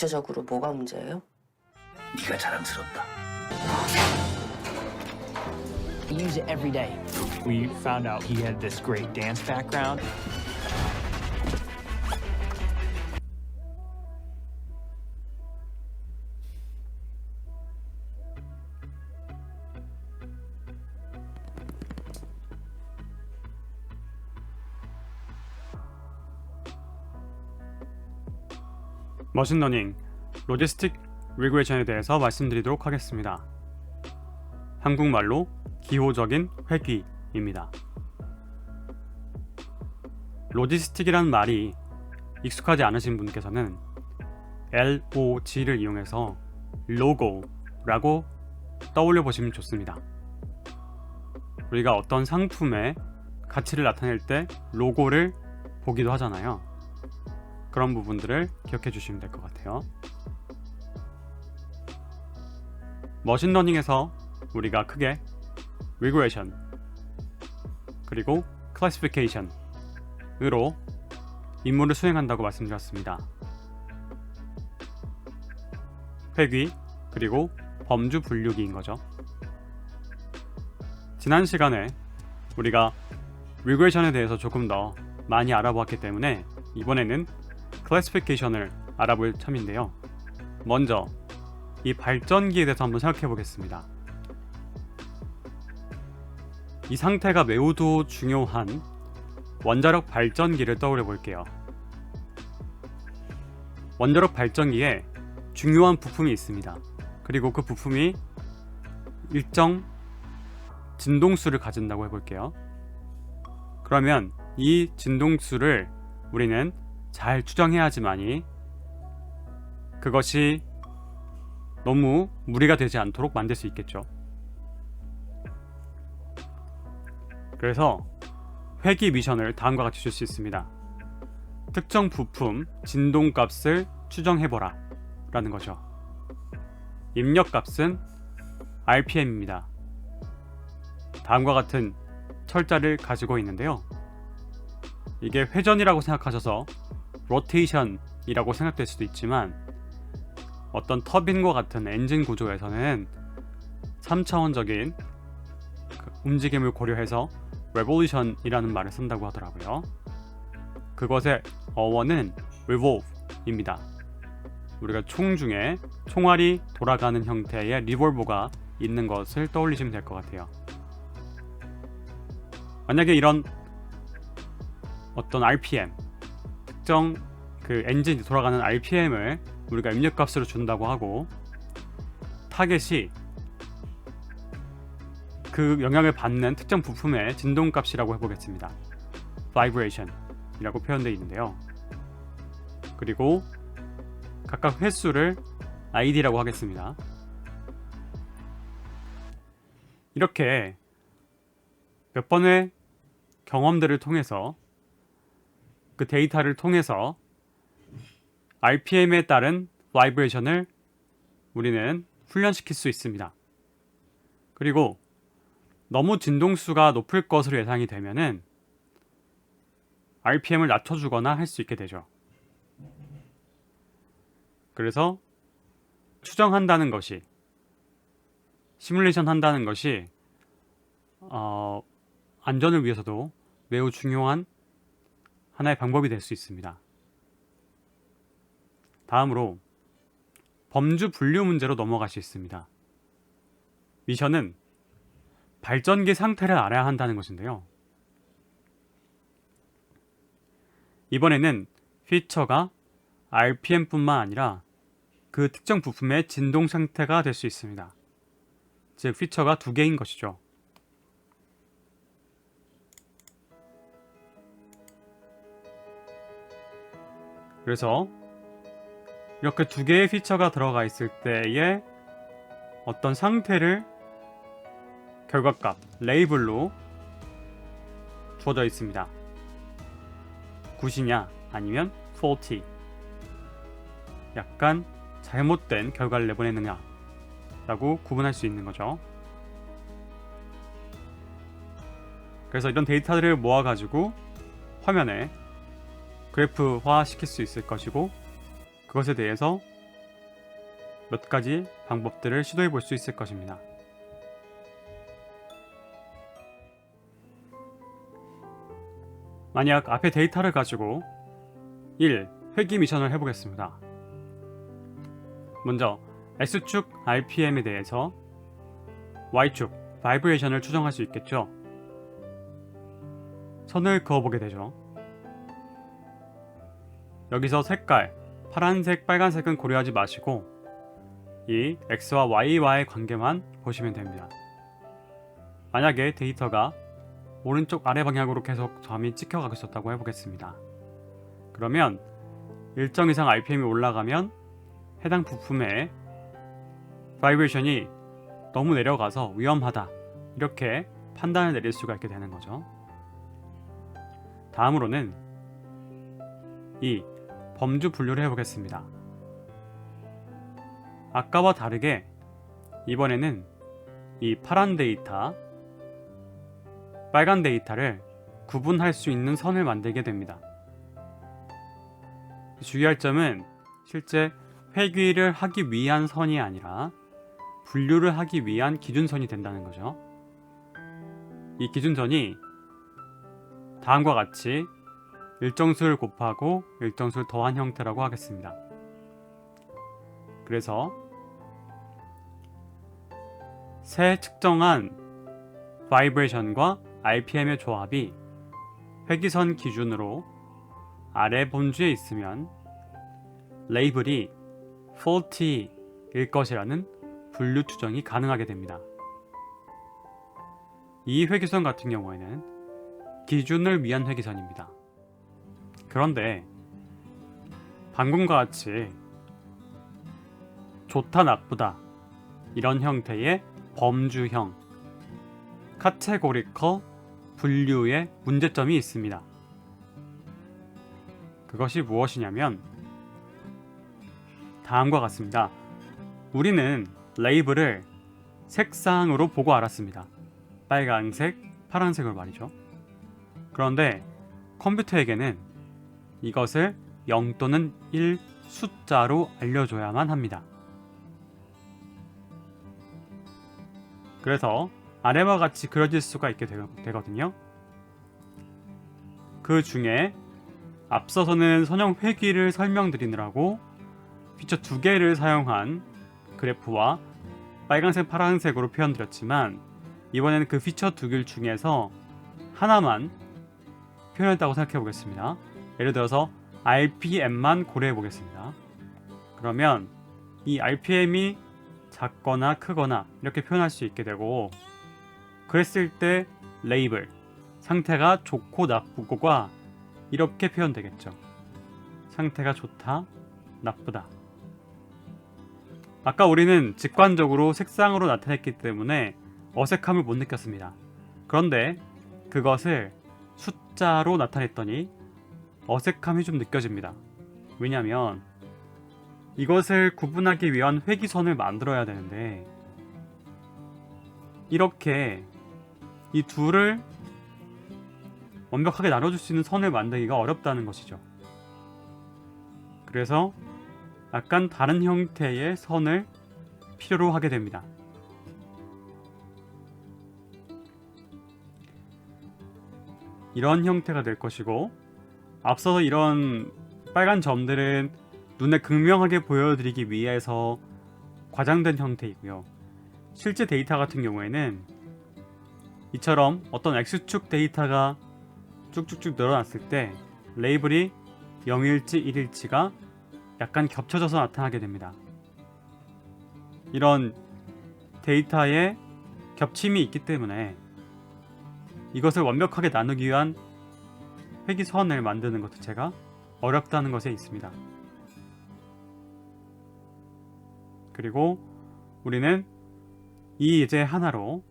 구체적으로 뭐가 문제예요? 네가 자랑스럽다. We use it every day. We found out he had this great dance background. 머신러닝, 로지스틱 리그레이션에 대해서 말씀드리도록 하겠습니다. 한국말로 기호적인 회귀입니다. 로지스틱이란 말이 익숙하지 않으신 분께서는 LOG를 이용해서 로고라고 떠올려 보시면 좋습니다. 우리가 어떤 상품의 가치를 나타낼 때 로고를 보기도 하잖아요. 그런 부분들을 기억해 주시면 될 것 같아요. 머신러닝에서 우리가 크게 리그레이션 그리고 클래시피케이션으로 임무를 수행한다고 말씀드렸습니다. 회귀 그리고 범주 분류기인 거죠. 지난 시간에 우리가 리그레이션에 대해서 조금 더 많이 알아보았기 때문에 이번에는 클래시피케이션을 알아볼 참인데요. 먼저 이 발전기에 대해서 한번 생각해 보겠습니다. 이 상태가 매우도 중요한 원자력 발전기를 떠올려 볼게요. 원자력 발전기에 중요한 부품이 있습니다. 그리고 그 부품이 일정 진동수를 가진다고 해볼게요. 그러면 이 진동수를 우리는 잘 추정해야지만이 그것이 너무 무리가 되지 않도록 만들 수 있겠죠. 그래서 회귀 미션을 다음과 같이 줄 수 있습니다. 특정 부품 진동값을 추정해보라 라는 거죠. 입력값은 RPM입니다. 다음과 같은 철자를 가지고 있는데요. 이게 회전이라고 생각하셔서 로테이션이라고 생각될 수도 있지만 어떤 터빈과 같은 엔진 구조에서는 3차원적인 움직임을 고려해서 revolution이라는 말을 쓴다고 하더라고요. 그것의 어원은 revolve입니다. 우리가 총 중에 총알이 돌아가는 형태의 리볼버가 있는 것을 떠올리시면 될 것 같아요. 만약에 이런 어떤 RPM, 특정 그 엔진이 돌아가는 RPM을 우리가 입력값으로 준다고 하고 타겟이 그 영향을 받는 특정 부품의 진동값이라고 해보겠습니다. vibration이라고 표현되어 있는데요. 그리고 각각 횟수를 id라고 하겠습니다. 이렇게 몇 번의 경험들을 통해서 그 데이터를 통해서 RPM에 따른 바이브레이션을 우리는 훈련시킬 수 있습니다. 그리고 너무 진동수가 높을 것으로 예상이 되면은 RPM을 낮춰주거나 할 수 있게 되죠. 그래서 추정한다는 것이, 시뮬레이션 한다는 것이 안전을 위해서도 매우 중요한 하나의 방법이 될 수 있습니다. 다음으로 범주 분류 문제로 넘어갈 수 있습니다. 미션은 발전기 상태를 알아야 한다는 것인데요. 이번에는 피처가 RPM뿐만 아니라 그 특정 부품의 진동 상태가 될 수 있습니다. 즉 피처가 두 개인 것이죠. 그래서 이렇게 두 개의 피처가 들어가 있을 때의 어떤 상태를 결과값, 레이블로 주어져 있습니다. 굿이냐 아니면 faulty, 약간 잘못된 결과를 내보내느냐 라고 구분할 수 있는 거죠. 그래서 이런 데이터들을 모아가지고 화면에 그래프화 시킬 수 있을 것이고, 그것에 대해서 몇 가지 방법들을 시도해 볼 수 있을 것입니다. 만약 앞에 데이터를 가지고 1. 회귀 미션을 해보겠습니다. 먼저 X축 RPM에 대해서 Y축 바이브레이션을 추정할 수 있겠죠. 선을 그어보게 되죠. 여기서 색깔, 파란색, 빨간색은 고려하지 마시고 이 X와 Y와의 관계만 보시면 됩니다. 만약에 데이터가 오른쪽 아래 방향으로 계속 점이 찍혀가고 있었다고 해보겠습니다. 그러면 일정 이상 RPM이 올라가면 해당 부품의 바이브레이션이 너무 내려가서 위험하다, 이렇게 판단을 내릴 수가 있게 되는 거죠. 다음으로는 이 범주 분류를 해보겠습니다. 아까와 다르게 이번에는 이 파란 데이터, 빨간 데이터를 구분할 수 있는 선을 만들게 됩니다. 주의할 점은 실제 회귀를 하기 위한 선이 아니라 분류를 하기 위한 기준선이 된다는 거죠. 이 기준선이 다음과 같이 일정수를 곱하고 일정수를 더한 형태라고 하겠습니다. 그래서 새 측정한 바이브레이션과 RPM의 조합이 회귀선 기준으로 아래 범주에 있으면 레이블이 faulty일 것이라는 분류 추정이 가능하게 됩니다. 이 회귀선 같은 경우에는 기준을 위한 회귀선입니다. 그런데 방금과 같이 좋다 나쁘다 이런 형태의 범주형 카테고리컬 분류에 문제점이 있습니다. 그것이 무엇이냐면 다음과 같습니다. 우리는 레이블을 색상으로 보고 알았습니다. 빨간색, 파란색으로 말이죠. 그런데 컴퓨터에게는 이것을 0 또는 1 숫자로 알려줘야만 합니다. 그래서 아래와 같이 그려질 수가 있게 되거든요. 그 중에 앞서서는 선형 회귀를 설명드리느라고 피처 2개를 사용한 그래프와 빨간색, 파란색으로 표현드렸지만 이번에는 그 피처 2개 중에서 하나만 표현했다고 생각해 보겠습니다. 예를 들어서 RPM만 고려해 보겠습니다. 그러면 이 RPM이 작거나 크거나 이렇게 표현할 수 있게 되고, 그랬을 때 레이블 상태가 좋고 나쁘고가 이렇게 표현되겠죠. 상태가 좋다, 나쁘다. 아까 우리는 직관적으로 색상으로 나타냈기 때문에 어색함을 못 느꼈습니다. 그런데 그것을 숫자로 나타냈더니 어색함이 좀 느껴집니다. 왜냐하면 이것을 구분하기 위한 회귀선을 만들어야 되는데 이렇게 이 둘을 완벽하게 나눠줄 수 있는 선을 만들기가 어렵다는 것이죠. 그래서 약간 다른 형태의 선을 필요로 하게 됩니다. 이런 형태가 될 것이고, 앞서서 이런 빨간 점들은 눈에 극명하게 보여드리기 위해서 과장된 형태이고요. 실제 데이터 같은 경우에는 이처럼 어떤 X축 데이터가 쭉쭉쭉 늘어났을 때 레이블이 0일치, 1일치가 약간 겹쳐져서 나타나게 됩니다. 이런 데이터에 겹침이 있기 때문에 이것을 완벽하게 나누기 위한 회귀선을 만드는 것 자체가 어렵다는 것에 있습니다. 그리고 우리는 이 예제 하나로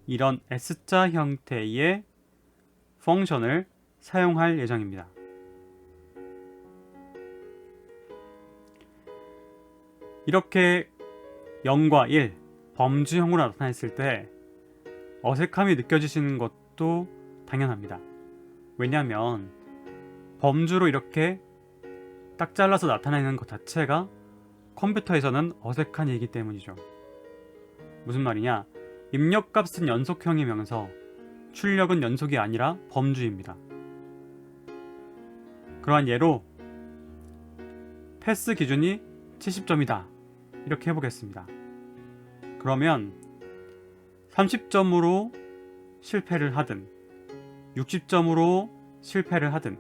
이런 S자 형태의 펑션을 사용할 예정입니다. 이렇게 0과 1 범주형으로 나타냈을 때 어색함이 느껴지시는 것도 당연합니다. 왜냐하면 범주로 이렇게 딱 잘라서 나타내는 것 자체가 컴퓨터에서는 어색한 얘기 때문이죠. 무슨 말이냐? 입력값은 연속형이면서 출력은 연속이 아니라 범주입니다. 그러한 예로 패스 기준이 70점이다. 이렇게 해보겠습니다. 그러면 30점으로 실패를 하든 60점으로 실패를 하든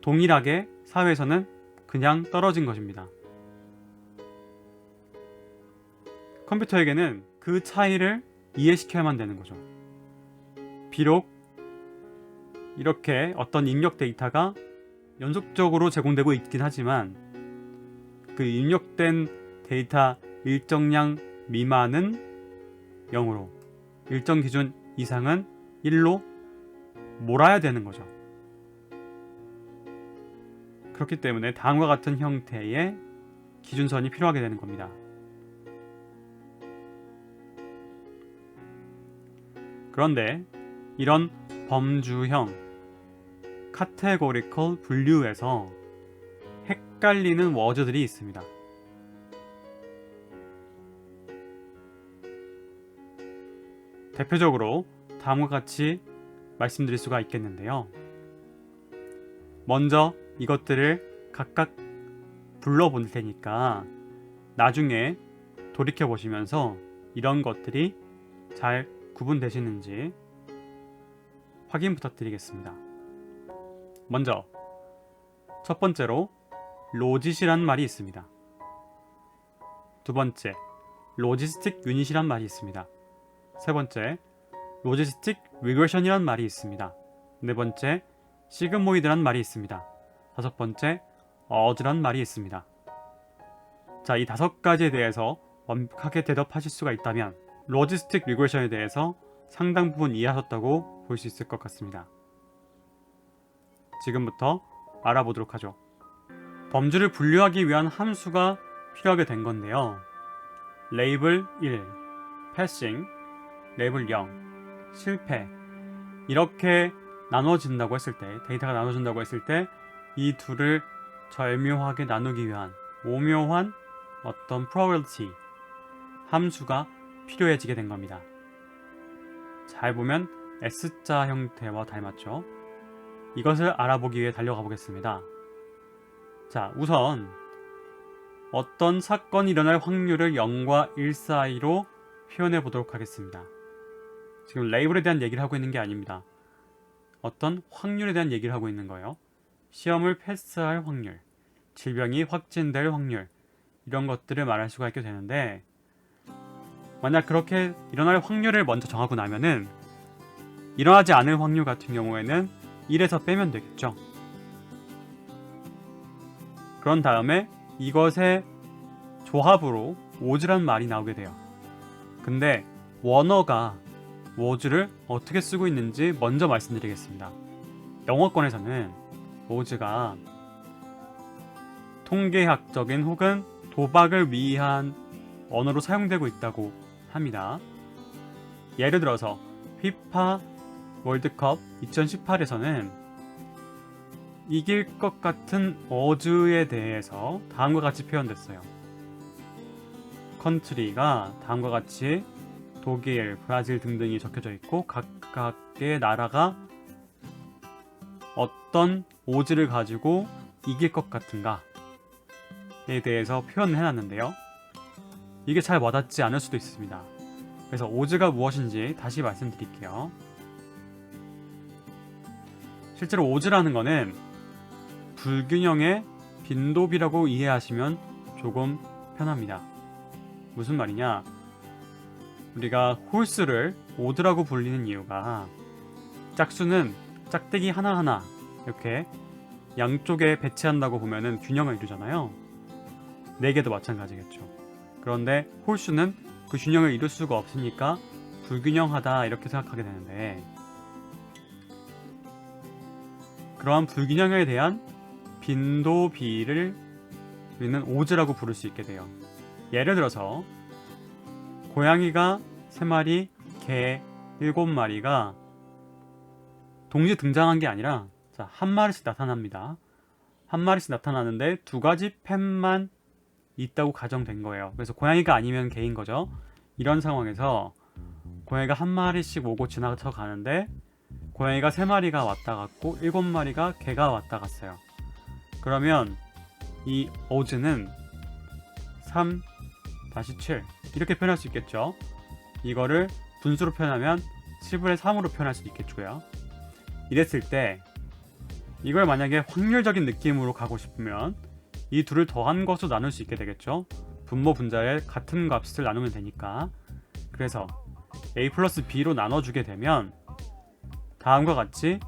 동일하게 사회에서는 그냥 떨어진 것입니다. 컴퓨터에게는 그 차이를 이해시켜야만 되는 거죠. 비록 이렇게 어떤 입력 데이터가 연속적으로 제공되고 있긴 하지만 그 입력된 데이터 일정량 미만은 0으로, 일정 기준 이상은 1로 몰아야 되는 거죠. 그렇기 때문에 다음과 같은 형태의 기준선이 필요하게 되는 겁니다. 그런데 이런 범주형 카테고리컬 분류에서 헷갈리는 워드들이 있습니다. 대표적으로 다음과 같이 말씀드릴 수가 있겠는데요. 먼저 이것들을 각각 불러볼 테니까 나중에 돌이켜 보시면서 이런 것들이 잘 구분되시는지 확인 부탁드리겠습니다. 먼저 첫 번째로 로짓이란 말이 있습니다. 두 번째, 로지스틱 유닛이란 말이 있습니다. 세 번째, 로지스틱 리그레션이란 말이 있습니다. 네 번째, 시그모이드란 말이 있습니다. 다섯 번째, 어즈란 말이 있습니다. 자, 이 5가지에 대해서 완벽하게 대답하실 수가 있다면 로지스틱 리그레션에 대해서 상당 부분 이해하셨다고 볼 수 있을 것 같습니다. 지금부터 알아보도록 하죠. 범주를 분류하기 위한 함수가 필요하게 된 건데요. 레이블 1, 패싱, 레이블 0, 실패 이렇게 나눠진다고 했을 때, 데이터가 나눠진다고 했을 때 이 둘을 절묘하게 나누기 위한 오묘한 어떤 probability 함수가 필요해지게 된 겁니다. 잘 보면 S자 형태와 닮았죠? 이것을 알아보기 위해 달려가 보겠습니다. 자, 우선 어떤 사건이 일어날 확률을 0과 1 사이로 표현해 보도록 하겠습니다. 지금 레이블에 대한 얘기를 하고 있는 게 아닙니다. 어떤 확률에 대한 얘기를 하고 있는 거예요. 시험을 패스할 확률, 질병이 확진될 확률, 이런 것들을 말할 수가 있게 되는데, 만약 그렇게 일어날 확률을 먼저 정하고 나면은 일어나지 않을 확률 같은 경우에는 1에서 빼면 되겠죠. 그런 다음에 이것의 조합으로 오즈란 말이 나오게 돼요. 근데 원어가 오즈를 어떻게 쓰고 있는지 먼저 말씀드리겠습니다. 영어권에서는 오즈가 통계학적인 혹은 도박을 위한 언어로 사용되고 있다고 합니다. 예를 들어서 피파 월드컵 2018에서는 이길 것 같은 어즈에 대해서 다음과 같이 표현됐어요. 컨트리가 다음과 같이 독일, 브라질 등등이 적혀져 있고 각각의 나라가 어떤 오즈를 가지고 이길 것 같은가에 대해서 표현을 해놨는데요. 이게 잘 와닿지 않을 수도 있습니다. 그래서 오즈가 무엇인지 다시 말씀드릴게요. 실제로 오즈라는 거는 불균형의 빈도비라고 이해하시면 조금 편합니다. 무슨 말이냐? 우리가 홀수를 오드라고 불리는 이유가 짝수는 짝대기 하나하나 이렇게 양쪽에 배치한다고 보면은 균형을 이루잖아요. 4개도 마찬가지겠죠. 그런데 홀수는 그 균형을 이룰 수가 없으니까 불균형하다 이렇게 생각하게 되는데, 그러한 불균형에 대한 빈도비를 우리는 오즈라고 부를 수 있게 돼요. 예를 들어서 고양이가 3마리, 개 7마리가 동시에 등장한 게 아니라 한 마리씩 나타납니다. 한 마리씩 나타나는데 두 가지 펫만 있다고 가정된 거예요. 그래서 고양이가 아니면 개인 거죠. 이런 상황에서 고양이가 한 마리씩 오고 지나쳐 가는데 고양이가 3마리가 왔다 갔고 7마리가 개가 왔다 갔어요. 그러면 이 odds는 3-7 이렇게 표현할 수 있겠죠. 이거를 분수로 표현하면 10분의 3으로 표현할 수도 있겠고요. 이랬을 때 이걸 만약에 확률적인 느낌으로 가고 싶으면 이 둘을 더한 것으로 나눌 수 있게 되겠죠. 분모 분자의 같은 값을 나누면 되니까. 그래서 a 플러스 b로 나눠주게 되면 다음과 같이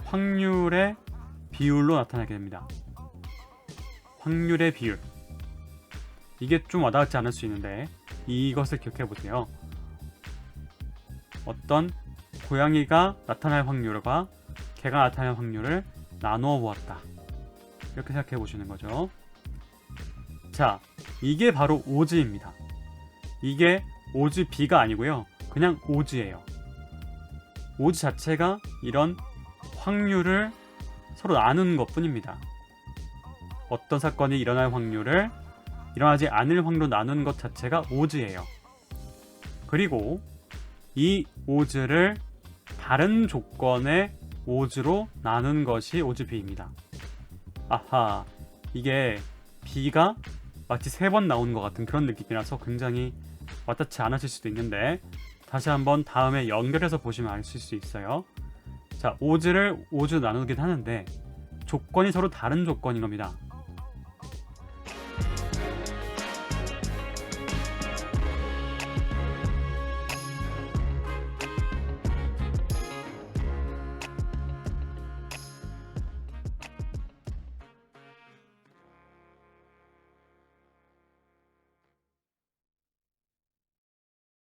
확률의 비율로 나타나게 됩니다. 확률의 비율. 이게 좀 와닿지 않을 수 있는데 이것을 기억해 보세요. 어떤 고양이가 나타날 확률과 개가 나타날 확률을 나누어 보았다. 이렇게 생각해 보시는 거죠. 자, 이게 바로 오즈입니다. 이게 오즈 B가 아니고요. 그냥 오즈예요. 오즈 자체가 이런 확률을 서로 나누는 것 뿐입니다. 어떤 사건이 일어날 확률을 일어나지 않을 확률로 나누는 것 자체가 오즈예요. 그리고 이 오즈를 다른 조건의 오즈로 나눈 것이 오즈 B입니다. 아하, 이게 B가 마치 3번 나오는 것 같은 그런 느낌이라서 굉장히 와닿지 않으실 수도 있는데 다시 한번 다음에 연결해서 보시면 아실 수 있어요. 자, 오즈를 오즈 나누긴 하는데 조건이 서로 다른 조건인 겁니다.